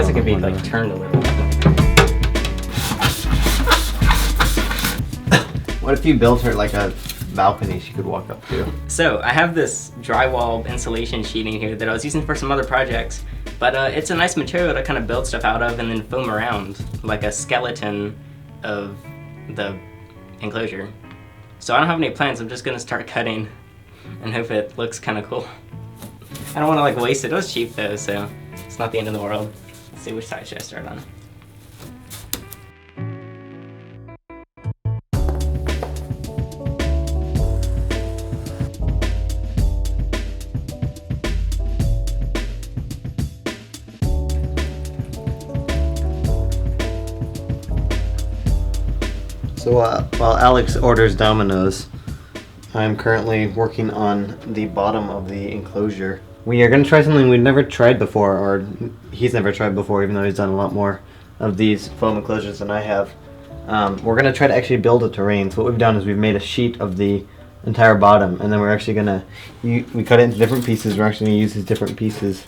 guess it could be like turned a little. What if you built her like a balcony she could walk up to? So I have this drywall insulation sheeting here that I was using for some other projects, but it's a nice material to kind of build stuff out of and then foam around, like a skeleton of the enclosure. So I don't have any plans, I'm just gonna start cutting and hope it looks kind of cool. I don't want to like waste it. It was cheap though, so it's not the end of the world. Let's see, which side should I start on? So while Alex orders Domino's, I'm currently working on the bottom of the enclosure. We are going to try something we've never tried before, or he's never tried before, even though he's done a lot more of these foam enclosures than I have. We're going to try to actually build a terrain. So what we've done is we've made a sheet of the entire bottom, and then we're actually going to, we cut it into different pieces. We're actually going to use these different pieces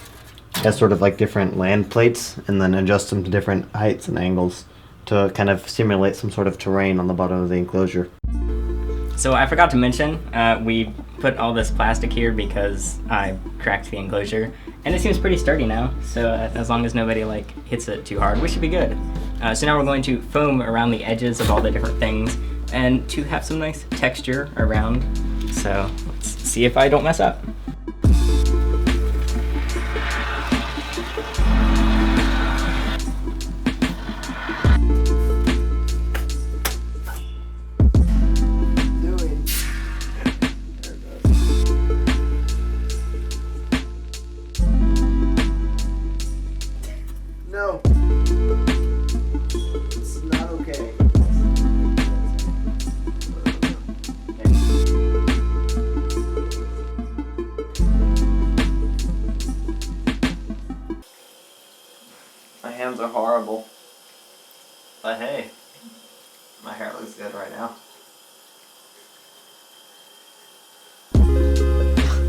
as sort of like different land plates, and then adjust them to different heights and angles to kind of simulate some sort of terrain on the bottom of the enclosure. So I forgot to mention, we put all this plastic here because I cracked the enclosure, and it seems pretty sturdy now, so as long as nobody like hits it too hard, we should be good. So now we're going to foam around the edges of all the different things, and to have some nice texture around, so let's see if I don't mess up. No. It's not okay. My hands are horrible. But hey, my hair looks good right now.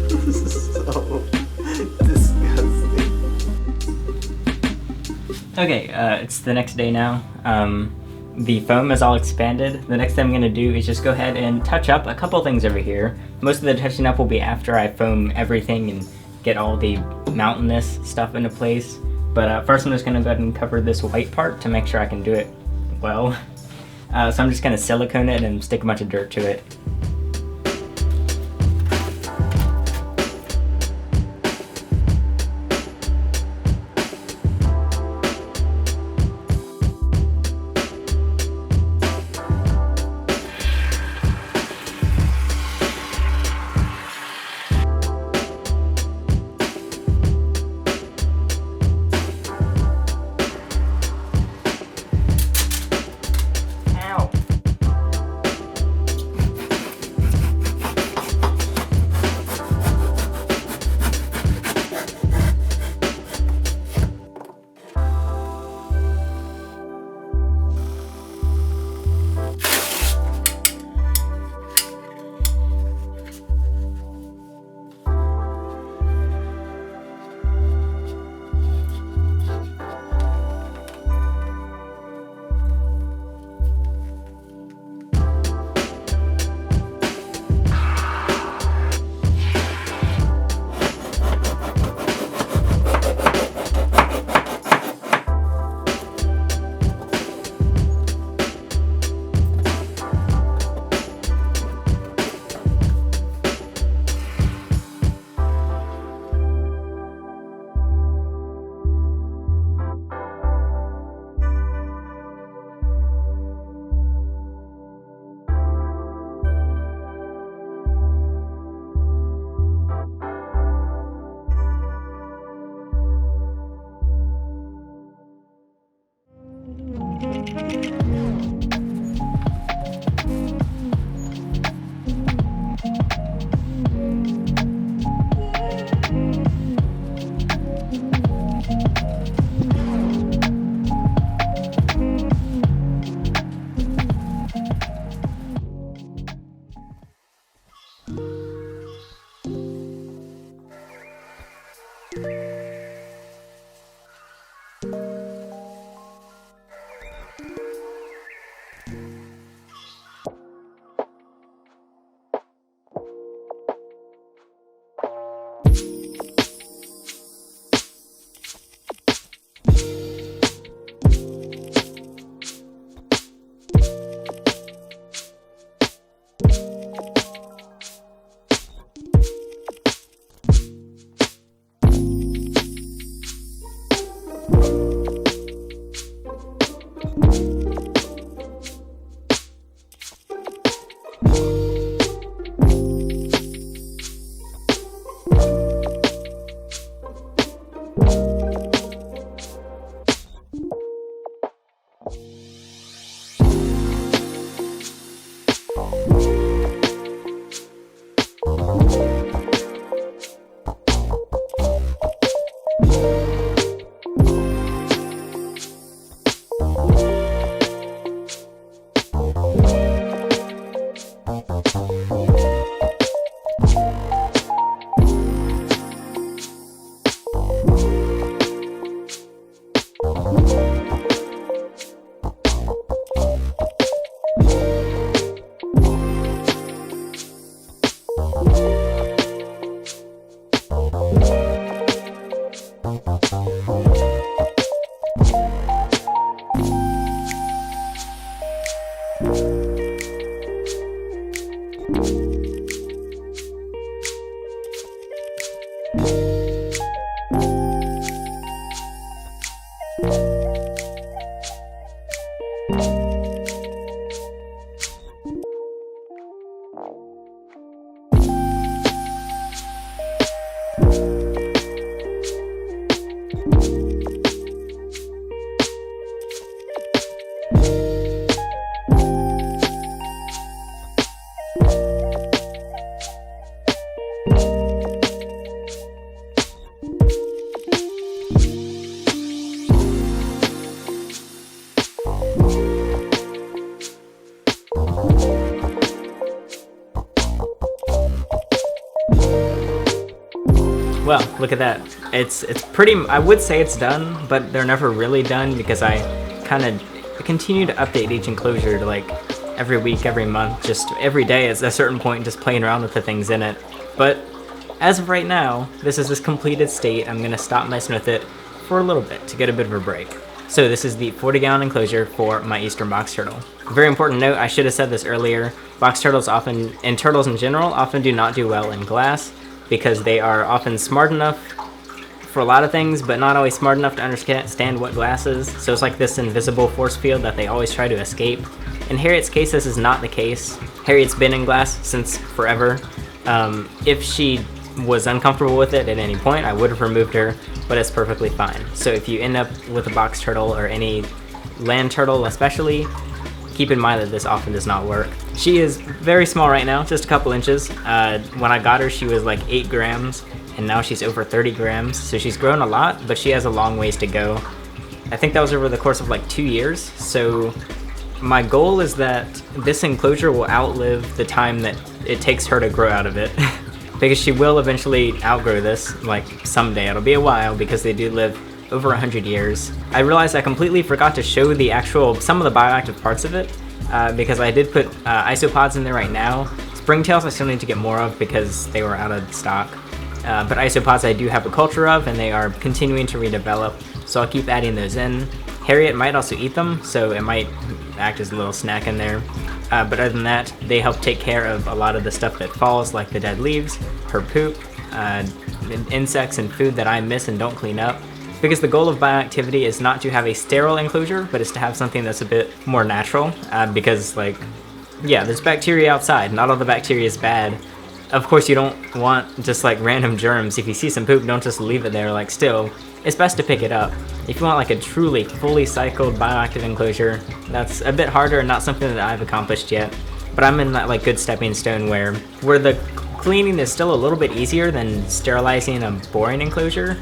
This is so disgusting. Okay, it's the next day now. The foam is all expanded. The next thing I'm going to do is just go ahead and touch up a couple things over here. Most of the touching up will be after I foam everything and get all the mountainous stuff into place. But first I'm just going to go ahead and cover this white part to make sure I can do it well. So I'm just going to silicone it and stick a bunch of dirt to it. Well, look at that. It's pretty, I would say it's done, but they're never really done because I kind of continue to update each enclosure to like every week, every month, just every day at a certain point, just playing around with the things in it. But as of right now, this is this completed state. I'm gonna stop messing with it for a little bit to get a bit of a break. So this is the 40-gallon enclosure for my eastern box turtle. Very important note, I should have said this earlier, box turtles often, and turtles in general, often do not do well in glass because they are often smart enough for a lot of things, but not always smart enough to understand what glass is. So it's like this invisible force field that they always try to escape. In Harriet's case, this is not the case. Harriet's been in glass since forever. If she was uncomfortable with it at any point, I would have removed her, but it's perfectly fine. So if you end up with a box turtle or any land turtle especially, keep in mind that this often does not work. She is very small right now, just a couple inches. When I got her, she was like 8 grams, and now she's over 30 grams. So she's grown a lot, but she has a long ways to go. I think that was over the course of like 2 years. So my goal is that this enclosure will outlive the time that it takes her to grow out of it. Because she will eventually outgrow this, like someday. It'll be a while because they do live over 100 years. I realized I completely forgot to show the actual, some of the bioactive parts of it, because I did put isopods in there right now. Springtails I still need to get more of because they were out of stock. But isopods I do have a culture of, and they are continuing to redevelop, so I'll keep adding those in. Harriet might also eat them, so it might act as a little snack in there. But other than that, they help take care of a lot of the stuff that falls, like the dead leaves, her poop, insects and food that I miss and don't clean up. Because the goal of bioactivity is not to have a sterile enclosure, but it's to have something that's a bit more natural. Because, like, yeah, there's bacteria outside. Not all the bacteria is bad. Of course, you don't want just like random germs. If you see some poop, don't just leave it there. Like, still, it's best to pick it up. If you want like a truly fully cycled bioactive enclosure, that's a bit harder and not something that I've accomplished yet. But I'm in that like good stepping stone where the cleaning is still a little bit easier than sterilizing a boring enclosure.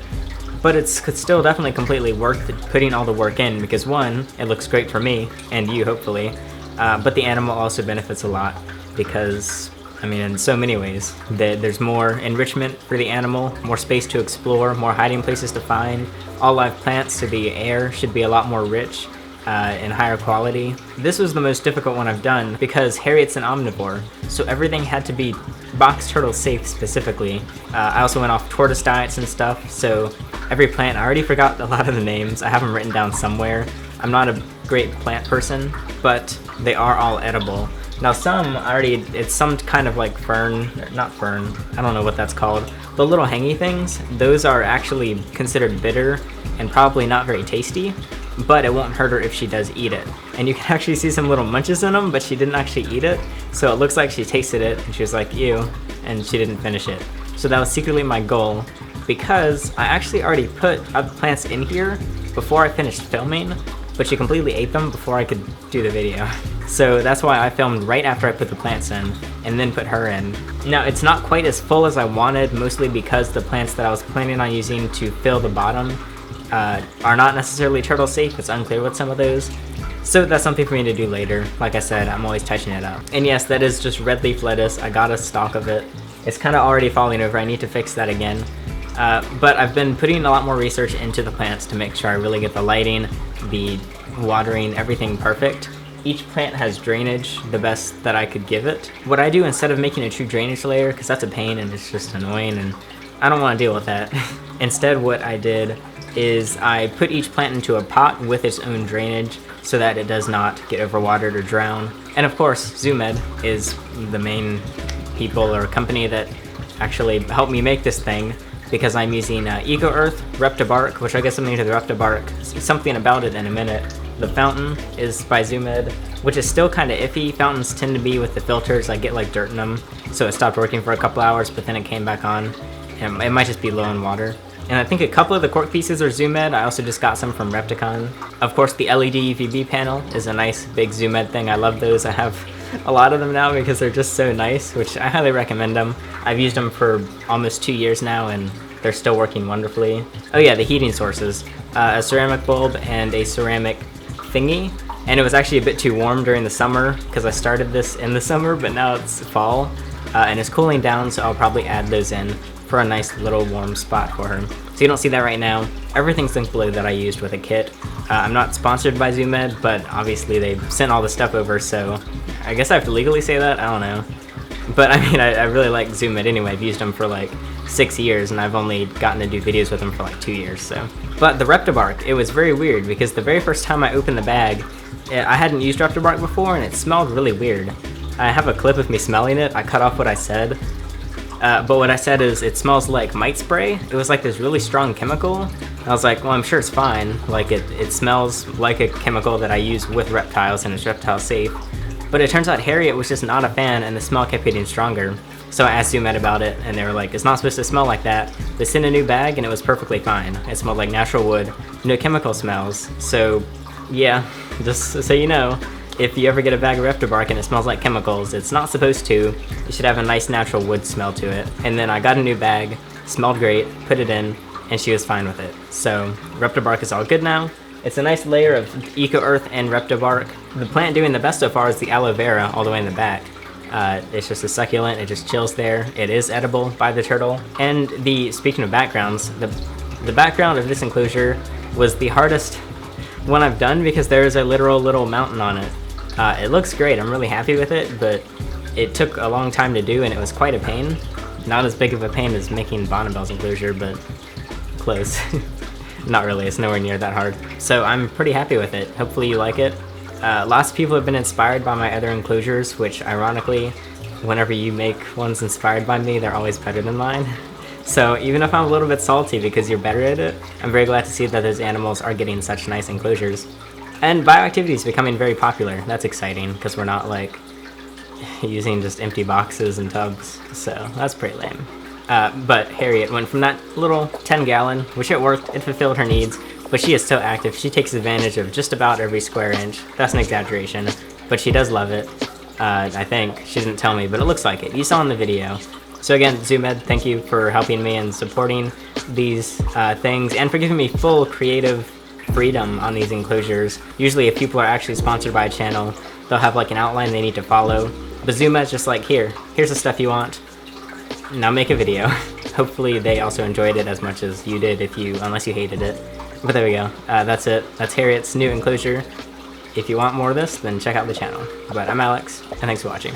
But it's still definitely completely worth putting all the work in because one, it looks great for me and you hopefully, but the animal also benefits a lot because, I mean, in so many ways, there's more enrichment for the animal, more space to explore, more hiding places to find. All live plants, so the air should be a lot more rich and higher quality. This was the most difficult one I've done because Harriet's an omnivore, so everything had to be box turtle safe specifically. I also went off tortoise diets and stuff, so every plant, I already forgot a lot of the names. I have them written down somewhere. I'm not a great plant person, but they are all edible. Now some it's some kind of like fern, not fern, I don't know what that's called. The little hangy things, those are actually considered bitter and probably not very tasty, but it won't hurt her if she does eat it. And you can actually see some little munches in them, but she didn't actually eat it. So it looks like she tasted it and she was like, ew, and she didn't finish it. So that was secretly my goal, because I actually already put other plants in here before I finished filming, but she completely ate them before I could do the video. So that's why I filmed right after I put the plants in, and then put her in. Now, it's not quite as full as I wanted, mostly because the plants that I was planning on using to fill the bottom are not necessarily turtle safe. It's unclear with some of those. So that's something for me to do later. Like I said, I'm always touching it up. And yes, that is just red leaf lettuce. I got a stalk of it. It's kind of already falling over. I need to fix that again. But I've been putting a lot more research into the plants to make sure I really get the lighting, the watering, everything perfect. Each plant has drainage, the best that I could give it. What I do instead of making a true drainage layer, because that's a pain and it's just annoying and I don't want to deal with that. Instead, what I did is I put each plant into a pot with its own drainage so that it does not get overwatered or drown. And of course, ZooMed is the main people or company that actually helped me make this thing, because I'm using Eco Earth, Reptibark, which I guess I'm into the Reptibark. Something about it in a minute. The fountain is by ZooMed, which is still kind of iffy. Fountains tend to be with the filters, I get like dirt in them, so it stopped working for a couple hours, but then it came back on. And it might just be low in water. And I think a couple of the cork pieces are ZooMed. I also just got some from Repticon. Of course, the LED UVB panel is a nice big ZooMed thing. I love those. I have a lot of them now because they're just so nice, which I highly recommend them. I've used them for almost 2 years now and they're still working wonderfully. Oh yeah, the heating sources. A ceramic bulb and a ceramic thingy. And it was actually a bit too warm during the summer because I started this in the summer, but now it's fall. And it's cooling down, so I'll probably add those in for a nice little warm spot for her. So you don't see that right now. Everything's linked below that I used with a kit. I'm not sponsored by ZooMed, but obviously they sent all the stuff over, so I guess I have to legally say that? I don't know. But I mean, I really like ZooMed anyway. I've used them for like 6 years, and I've only gotten to do videos with them for like 2 years, so. But the Reptibark, it was very weird, because the very first time I opened the bag, I hadn't used Reptibark before, and it smelled really weird. I have a clip of me smelling it. I cut off what I said. But what I said is, it smells like mite spray. It was like this really strong chemical. I was like, well, I'm sure it's fine. Like, it smells like a chemical that I use with reptiles, and it's reptile safe. But it turns out Harriet was just not a fan, and the smell kept getting stronger. So I asked ZooMed about it, and they were like, it's not supposed to smell like that. They sent a new bag, and it was perfectly fine. It smelled like natural wood, no chemical smells. So, yeah, just so you know, if you ever get a bag of Reptibark and it smells like chemicals, it's not supposed to. It should have a nice natural wood smell to it. And then I got a new bag, smelled great, put it in, and she was fine with it. So Reptibark is all good now. It's a nice layer of Eco Earth and Reptibark. The plant doing the best so far is the aloe vera all the way in the back. It's just a succulent, it just chills there. It is edible by the turtle. And speaking of backgrounds, the background of this enclosure was the hardest one I've done because there is a literal little mountain on it. It looks great, I'm really happy with it, but it took a long time to do and it was quite a pain. Not as big of a pain as making Bonnabelle's enclosure, but close. Not really, it's nowhere near that hard. So I'm pretty happy with it. Hopefully you like it. Lots of people have been inspired by my other enclosures, which ironically, whenever you make ones inspired by me, they're always better than mine. So even if I'm a little bit salty because you're better at it, I'm very glad to see that those animals are getting such nice enclosures. And bioactivity is becoming very popular. That's exciting because we're not like using just empty boxes and tubs, so that's pretty lame. But Harriet went from that little 10-gallon, which it worked, it fulfilled her needs, but she is so active. She takes advantage of just about every square inch. That's an exaggeration, but she does love it. I think. She didn't tell me, but it looks like it. You saw in the video. So again, ZooMed, thank you for helping me and supporting these things, and for giving me full creative freedom on these enclosures. Usually if people are actually sponsored by a channel, they'll have like an outline they need to follow. But ZooMed's just like, here's the stuff you want. Now make a video. Hopefully they also enjoyed it as much as you did, unless you hated it. But there we go. That's it. That's Harriet's new enclosure. If you want more of this, then check out the channel. But I'm Alex, and thanks for watching.